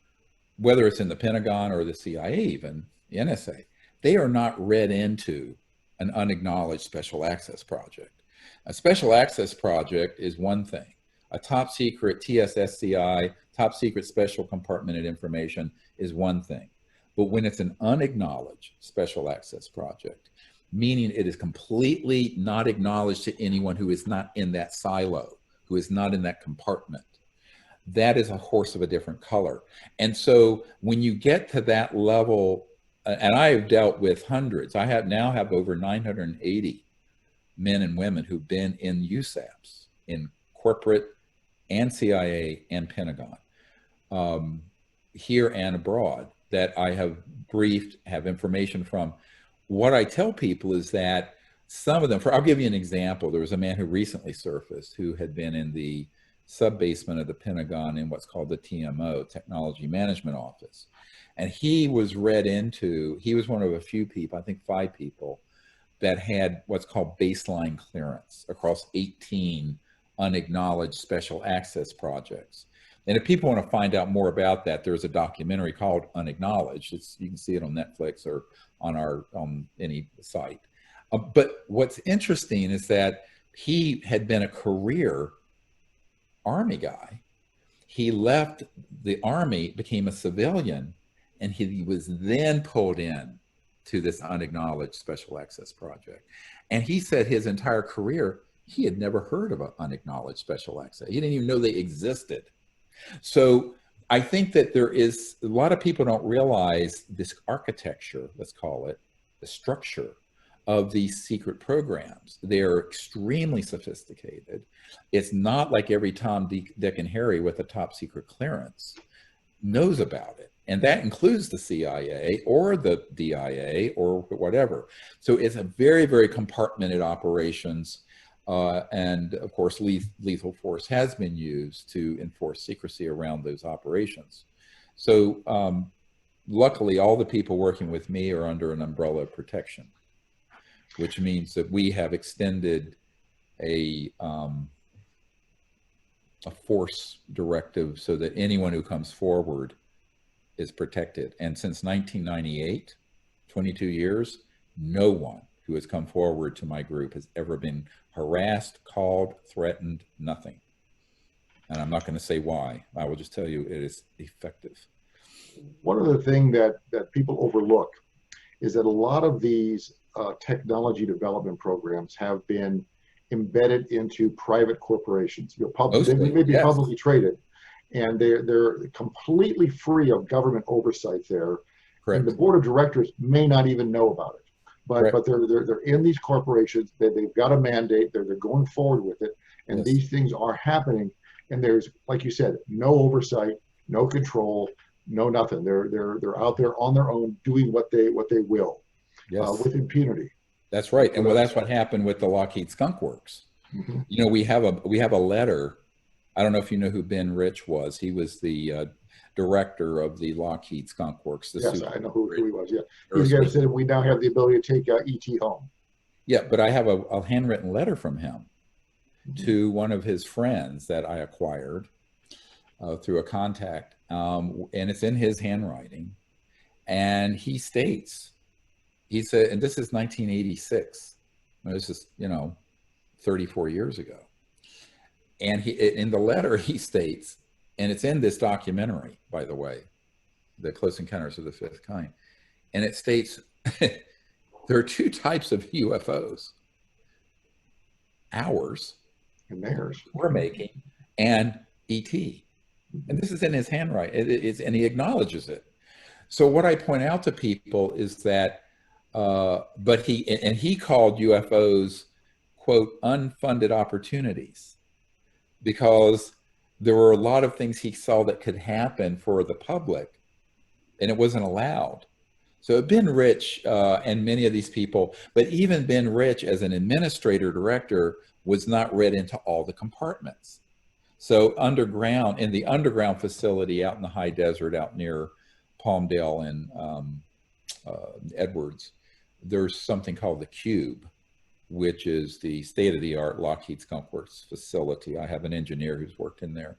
whether it's in the Pentagon or the CIA, even the NSA, they are not read into an unacknowledged special access project. A special access project is one thing. A top secret TSSCI, top secret special compartmented information, is one thing. But when it's an unacknowledged special access project, meaning it is completely not acknowledged to anyone who is not in that silo, who is not in that compartment, that is a horse of a different color. And so when you get to that level, and I have dealt with hundreds, I now have over 980 men and women who've been in USAPs, in corporate and CIA and Pentagon, here and abroad, that I have briefed, have information from. What I tell people is that some of them, I'll give you an example. There was a man who recently surfaced who had been in the sub-basement of the Pentagon in what's called the TMO, Technology Management Office. And he was read into, he was one of a few people, I think 5 people, that had what's called baseline clearance across 18 unacknowledged special access projects. And if people want to find out more about that, there's a documentary called Unacknowledged. You can see it on Netflix or on any site. But what's interesting is that he had been a career Army guy. He left the Army, became a civilian, and he was then pulled in to this unacknowledged special access project. And he said his entire career, he had never heard of an unacknowledged special access. He didn't even know they existed. So I think that there is, a lot of people don't realize this architecture, let's call it, the structure of these secret programs. They're extremely sophisticated. It's not like every Tom, Dick, and Harry with a top secret clearance knows about it. And that includes the CIA or the DIA or whatever. So it's a very, very compartmented operations. And of course, lethal force has been used to enforce secrecy around those operations. So luckily, all the people working with me are under an umbrella of protection, which means that we have extended a force directive so that anyone who comes forward is protected. And since 1998, 22 years, no one who has come forward to my group has ever been harassed, called, threatened, nothing. And I'm not going to say why. I will just tell you it is effective. One of the things that people overlook is that a lot of these technology development programs have been embedded into private corporations. They may be publicly traded, and they're completely free of government oversight there. Correct. And the board of directors may not even know about it. But they're in these corporations. They've got a mandate. They're going forward with it, and yes, these things are happening. And there's, like you said, no oversight, no control, no nothing. They're out there on their own doing what they will, yes, with impunity. That's right. And well, that's what happened with the Lockheed Skunk Works. Mm-hmm. You know, we have a letter. I don't know if you know who Ben Rich was. He was the director of the Lockheed Skunk Works. Yes, I know who he was. Yeah, he's the guy who said we now have the ability to take ET home. Yeah, but I have a handwritten letter from him, mm-hmm, to one of his friends that I acquired through a contact, and it's in his handwriting, and he states, he said, and this is 1986. This is 34 years ago, and in the letter he states. And it's in this documentary, by the way, The Close Encounters of the Fifth Kind. And it states there are 2 types of UFOs. Ours, and theirs, we're making, and ET. And this is in his handwriting, and he acknowledges it. So what I point out to people is that, but he called UFOs, quote, unfunded opportunities, because there were a lot of things he saw that could happen for the public, and it wasn't allowed. So Ben Rich and many of these people, but even Ben Rich as an administrator director was not read into all the compartments. So underground, in the underground facility out in the high desert out near Palmdale and Edwards, there's something called the Cube, which is the state-of-the-art Lockheed Skunk Works facility. I have an engineer who's worked in there.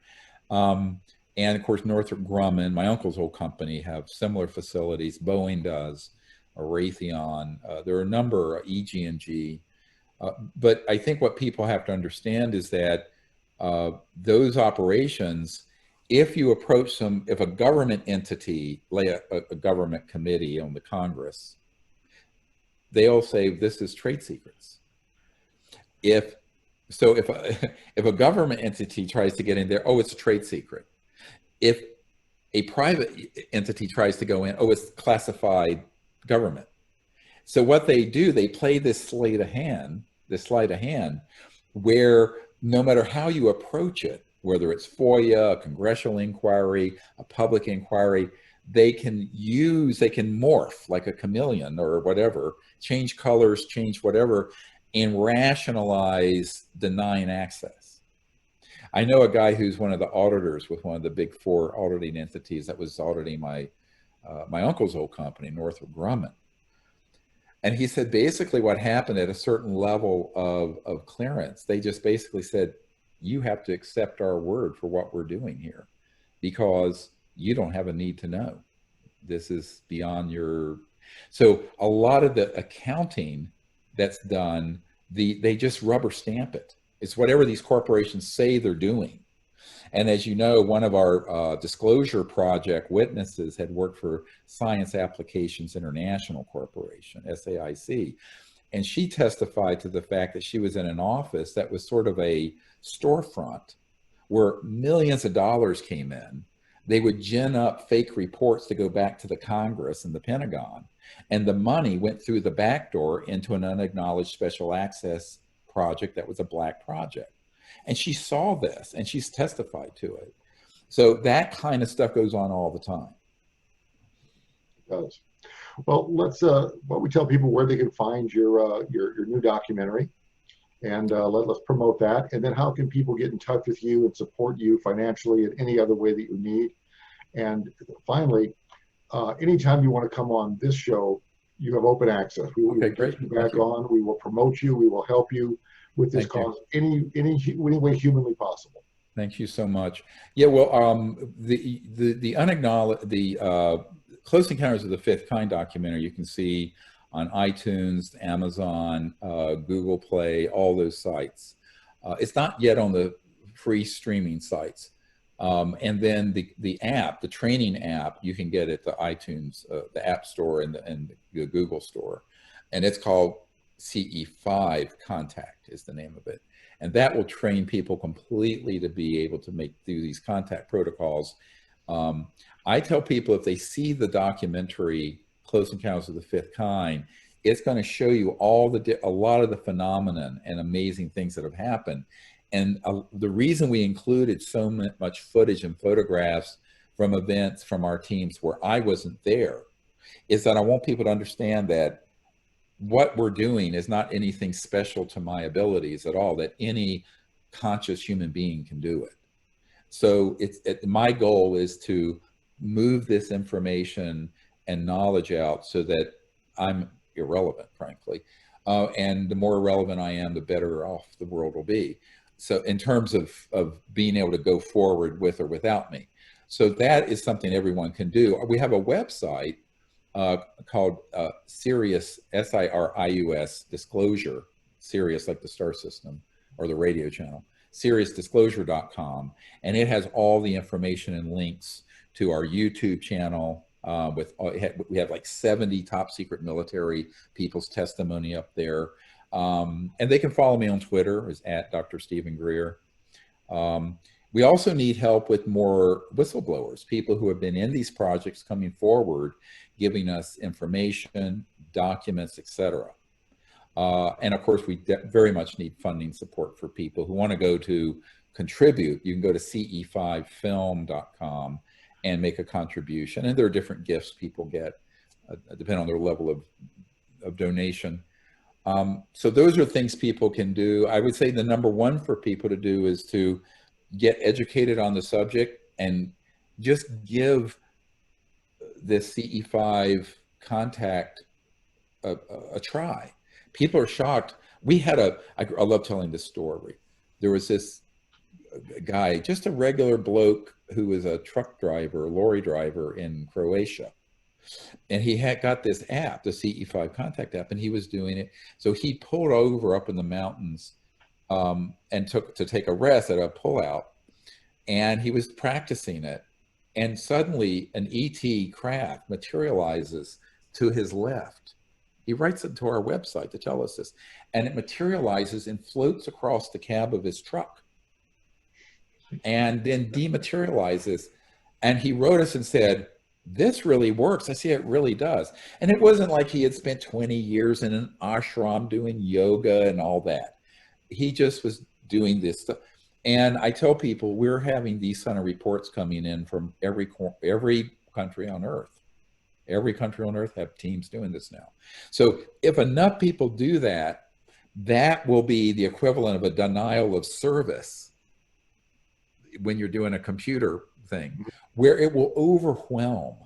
Um, and of course, Northrop Grumman, my uncle's old company, have similar facilities. Boeing does, Raytheon. There are a number, EG&G. But I think what people have to understand is that those operations, if you approach them, if a government entity, like a government committee on the Congress, they'll say this is trade secrets. If so, if if a government entity tries to get in there, oh, it's a trade secret. If a private entity tries to go in, oh, it's classified government. So what they do, they play this sleight of hand, where no matter how you approach it, whether it's FOIA, a congressional inquiry, a public inquiry, they can morph like a chameleon or whatever, change colors, change whatever, and rationalize denying access. I know a guy who's one of the auditors with one of the big four auditing entities that was auditing my uncle's old company, Northrop Grumman. And he said basically what happened at a certain level of clearance, they just basically said, you have to accept our word for what we're doing here because you don't have a need to know. This is beyond your... So a lot of the accounting that's done, they just rubber stamp it. It's whatever these corporations say they're doing. And as you know, one of our disclosure project witnesses had worked for Science Applications International Corporation, SAIC. And she testified to the fact that she was in an office that was sort of a storefront where millions of dollars came in. They would gin up fake reports to go back to the Congress and the Pentagon. And the money went through the back door into an unacknowledged special access project that was a black project. And she saw this and she's testified to it. So that kind of stuff goes on all the time. It does. Well, let's we tell people where they can find your new documentary, and let's promote that. And then how can people get in touch with you and support you financially in any other way that you need? And finally, anytime you want to come on this show, you have open access. We will get you back on. We will promote you. We will help you with this cause any way humanly possible. Thank you so much. Yeah, well, the unacknowledged, Close Encounters of the Fifth Kind documentary you can see on iTunes, Amazon, Google Play, all those sites. It's not yet on the free streaming sites. And then the app, the training app, you can get at the iTunes, the App Store and the Google Store. And it's called CE5 Contact is the name of it. And that will train people completely to be able to do these contact protocols. I tell people if they see the documentary Close Encounters of the Fifth Kind, it's going to show you a lot of the phenomenon and amazing things that have happened. And the reason we included so much footage and photographs from events from our teams where I wasn't there is that I want people to understand that what we're doing is not anything special to my abilities at all, that any conscious human being can do it. So my goal is to move this information and knowledge out so that I'm irrelevant, frankly. And the more relevant I am, the better off the world will be. So in terms of being able to go forward with or without me. So that is something everyone can do. We have a website called Sirius, SIRIUS Disclosure, Sirius like the star system or the radio channel, SiriusDisclosure.com. And it has all the information and links to our YouTube channel. We have like 70 top secret military people's testimony up there. And they can follow me on Twitter as @Dr. Stephen Greer. We also need help with more whistleblowers, people who have been in these projects coming forward, giving us information, documents, etc. And of course, we very much need funding support for people who want to go to contribute. You can go to ce5film.com and make a contribution. And there are different gifts people get, depending on their level of donation. So those are things people can do. I would say the number one for people to do is to get educated on the subject and just give this CE5 contact a try. People are shocked. I love telling this story. There was this guy, just a regular bloke who was a truck driver, lorry driver in Croatia. And he had got this app, the CE5 contact app, and he was doing it. So he pulled over up in the mountains and took to take a rest at a pullout, and he was practicing it. And suddenly an ET craft materializes to his left. He writes it to our website to tell us this. And it materializes and floats across the cab of his truck and then dematerializes. And he wrote us and said, this really works. I see it really does. And it wasn't like he had spent 20 years in an ashram doing yoga and all that. He just was doing this stuff. And I tell people we're having these kind of reports coming in from every country on earth. Every country on earth have teams doing this now. So if enough people do that, that will be the equivalent of a denial of service when you're doing a computer thing, where it will overwhelm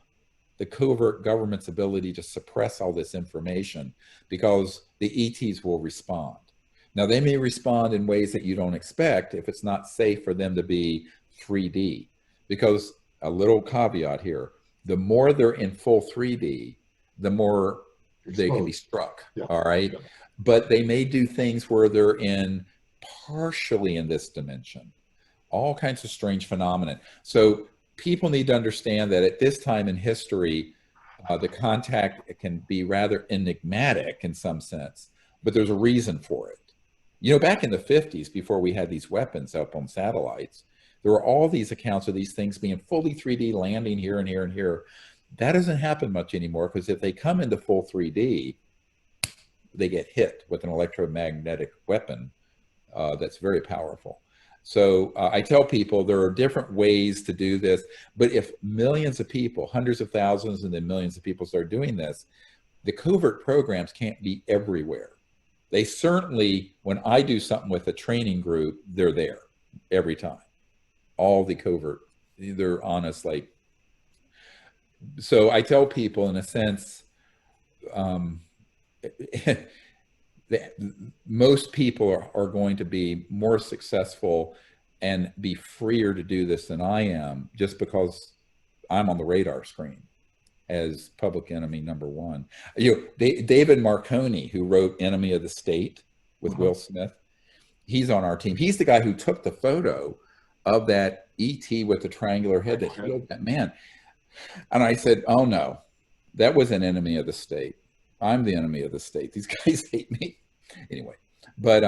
the covert government's ability to suppress all this information because the ETs will respond. Now, they may respond in ways that you don't expect if it's not safe for them to be 3D, because a little caveat here, the more they're in full 3D, the more they can be struck, all right? Yeah. But they may do things where they're in partially in this dimension, all kinds of strange phenomena. So people need to understand that at this time in history, the contact can be rather enigmatic in some sense, but there's a reason for it. You know, back in the 50s, before we had these weapons up on satellites, there were all these accounts of these things being fully 3D, landing here and here and here. That doesn't happen much anymore, because if they come into full 3D, they get hit with an electromagnetic weapon that's very powerful. So I tell people there are different ways to do this, but if millions of people, hundreds of thousands and then millions of people start doing this, the covert programs can't be everywhere. They certainly, when I do something with a training group, they're there every time. All the covert, they're honest, like. So I tell people, in a sense, most people are going to be more successful and be freer to do this than I am, just because I'm on the radar screen as public enemy #1. You know, David Marconi, who wrote Enemy of the State with Will Smith, he's on our team. He's the guy who took the photo of that ET with the triangular head that healed that man. And I said, oh no, that was an enemy of the state. I'm the enemy of the state. These guys hate me. Anyway, but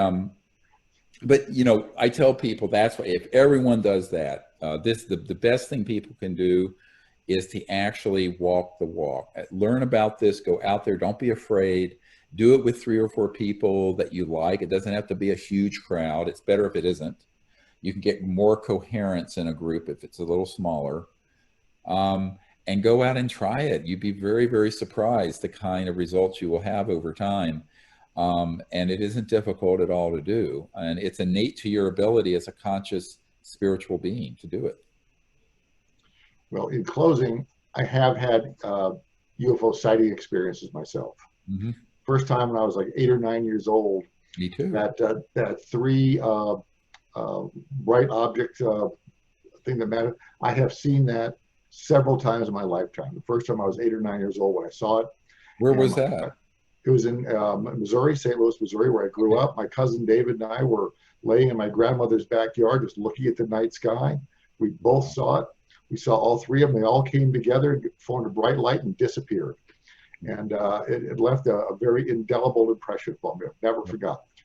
you know, I tell people that's why if everyone does that, the best thing people can do is to actually walk the walk. Learn about this, go out there, don't be afraid. Do it with 3 or 4 people that you like. It doesn't have to be a huge crowd. It's better if it isn't. You can get more coherence in a group if it's a little smaller. And go out and try it. You'd be very, very surprised the kind of results you will have over time. And it isn't difficult at all to do. And it's innate to your ability as a conscious spiritual being to do it. Well, in closing, I have had UFO sighting experiences myself. First time when I was like 8 or 9 years old. Me too. That 3 bright object thing that mattered. I have seen that several times in my lifetime. The first time I was 8 or 9 years old when I saw it. Where was that? It was in Missouri, St. Louis, Missouri, where I grew up. My cousin David and I were laying in my grandmother's backyard, just looking at the night sky. We both saw it. We saw all 3 of them. They all came together, formed a bright light, and disappeared. And it left a very indelible impression for me. I've never forgotten it.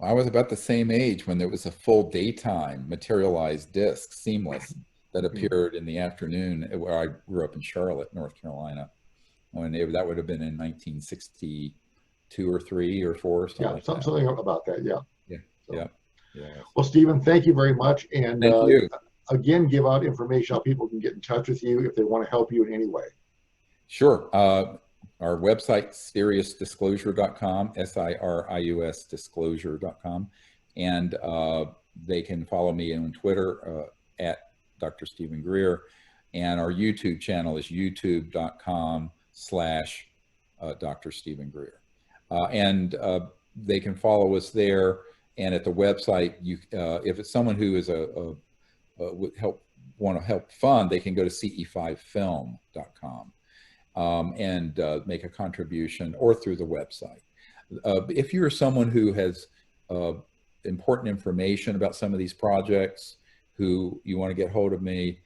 I was about the same age when there was a full daytime materialized disc, seamless, that appeared in the afternoon where I grew up in Charlotte, North Carolina. When that would have been in 1962 or 3 or 4. Something about that. Yeah. Yeah. Well, Stephen, thank you very much. And thank you. Again, give out information how people can get in touch with you if they want to help you in any way. Sure. Our website, SiriusDisclosure.com, SIRIUS Disclosure.com. And they can follow me on Twitter at Dr. Stephen Greer. And our YouTube channel is youtube.com/Dr. Stephen Greer. And they can follow us there. And at the website, you if it's someone who is would want to help fund, they can go to ce5film.com and make a contribution, or through the website. If you're someone who has important information about some of these projects, who you want to get hold of me,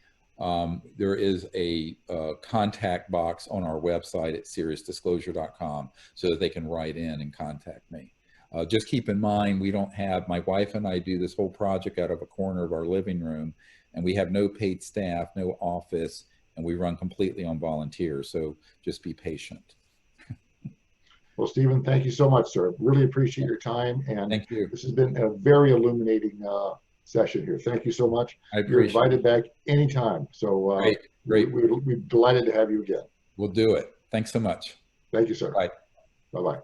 there is a contact box on our website at seriousdisclosure.com, so that they can write in and contact me. Just keep in mind, we don't have, my wife and I do this whole project out of a corner of our living room, and we have no paid staff, no office, and we run completely on volunteers. So just be patient. Well, Stephen, thank you so much, sir. Really appreciate your time. And thank you. This has been a very illuminating session here. Thank you so much. You're invited back anytime. So great. We're delighted to have you again. We'll do it. Thanks so much. Thank you, sir. Bye. Bye-bye.